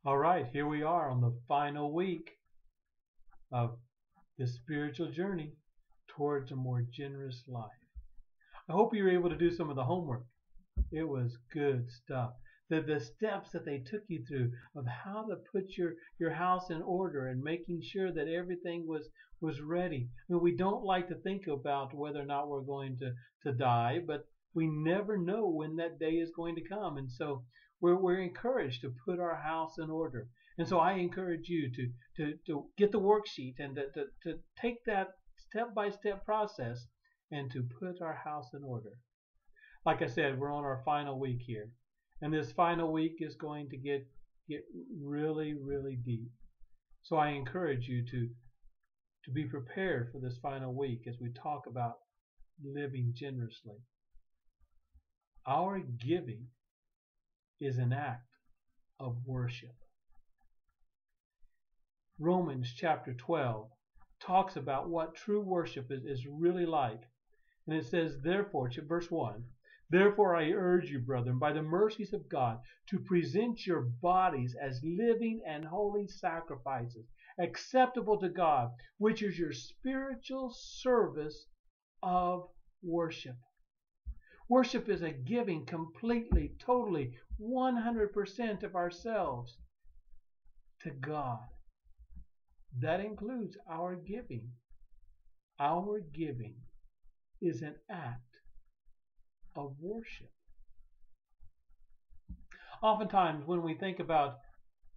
All right, here we are on the final week of the spiritual journey towards a more generous life. I hope you were able to do some of the homework. It was good stuff. The steps that they took you through of how to put your house in order and making sure that everything was ready. I mean, we don't like to think about whether or not we're going to die, but we never know when that day is going to come. And so we're encouraged to put our house in order. And so I encourage you to get the worksheet and to take that step-by-step process and to put our house in order. Like I said, we're on our final week here. And this final week is going to get really, really deep. So I encourage you to be prepared for this final week as we talk about living generously. Our giving is an act of worship. Romans chapter 12 talks about what true worship is really like. And it says, therefore, verse 1, therefore I urge you, brethren, by the mercies of God, to present your bodies as living and holy sacrifices, acceptable to God, which is your spiritual service of worship. Worship is a giving completely, totally, 100% of ourselves to God. That includes our giving. Our giving is an act of worship. Oftentimes when we think about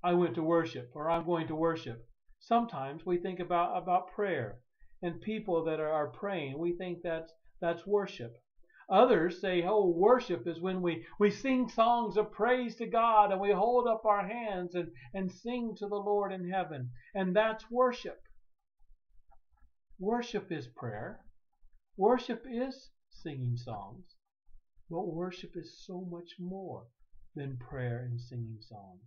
I went to worship or I'm going to worship, sometimes we think about prayer and people that are praying. We think that's worship. Others say, oh, worship is when we sing songs of praise to God and we hold up our hands and sing to the Lord in heaven. And that's worship. Worship is prayer. Worship is singing songs. But worship is so much more than prayer and singing songs.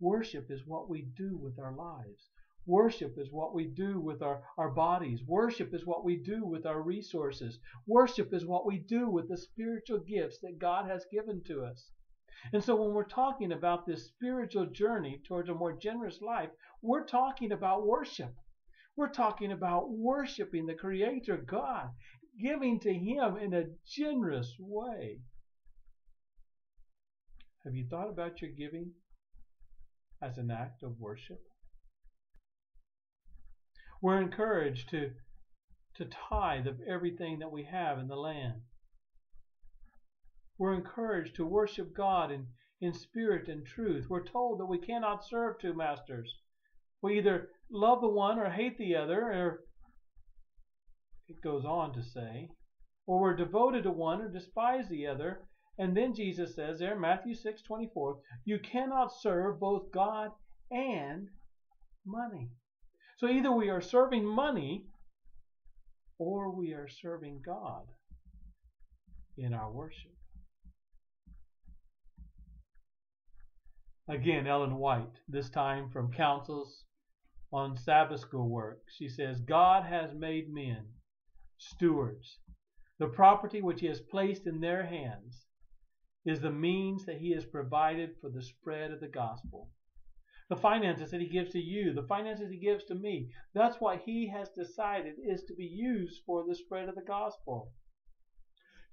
Worship is what we do with our lives. Worship is what we do with our bodies. Worship is what we do with our resources. Worship is what we do with the spiritual gifts that God has given to us. And so when we're talking about this spiritual journey towards a more generous life, we're talking about worship. We're talking about worshiping the Creator God, giving to Him in a generous way. Have you thought about your giving as an act of worship? We're encouraged to tithe of everything that we have in the land. We're encouraged to worship God in spirit and truth. We're told that we cannot serve two masters. We either love the one or hate the other, or it goes on to say, or we're devoted to one or despise the other. And then Jesus says there, Matthew 6:24, you cannot serve both God and money. So either we are serving money or we are serving God in our worship. Again, Ellen White, this time from Counsels on Sabbath School Work. She says, God has made men stewards. The property which He has placed in their hands is the means that He has provided for the spread of the gospel. The finances that He gives to you, the finances He gives to me, that's what He has decided is to be used for the spread of the gospel.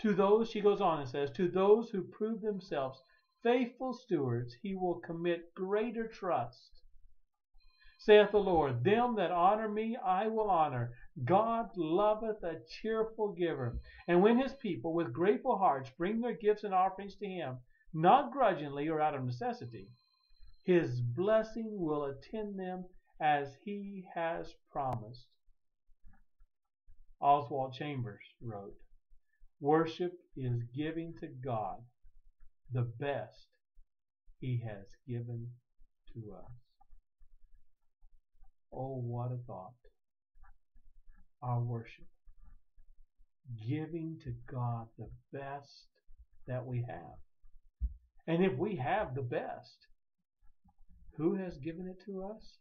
To those, she goes on and says, to those who prove themselves faithful stewards, He will commit greater trust. Saith the Lord, them that honor me I will honor. God loveth a cheerful giver. And when His people with grateful hearts bring their gifts and offerings to Him, not grudgingly or out of necessity, His blessing will attend them as He has promised. Oswald Chambers wrote, worship is giving to God the best He has given to us. Oh, what a thought. Our worship. Giving to God the best that we have. And if we have the best, who has given it to us?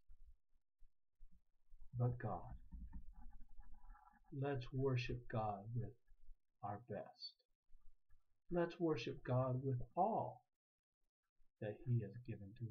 But God. Let's worship God with our best. Let's worship God with all that He has given to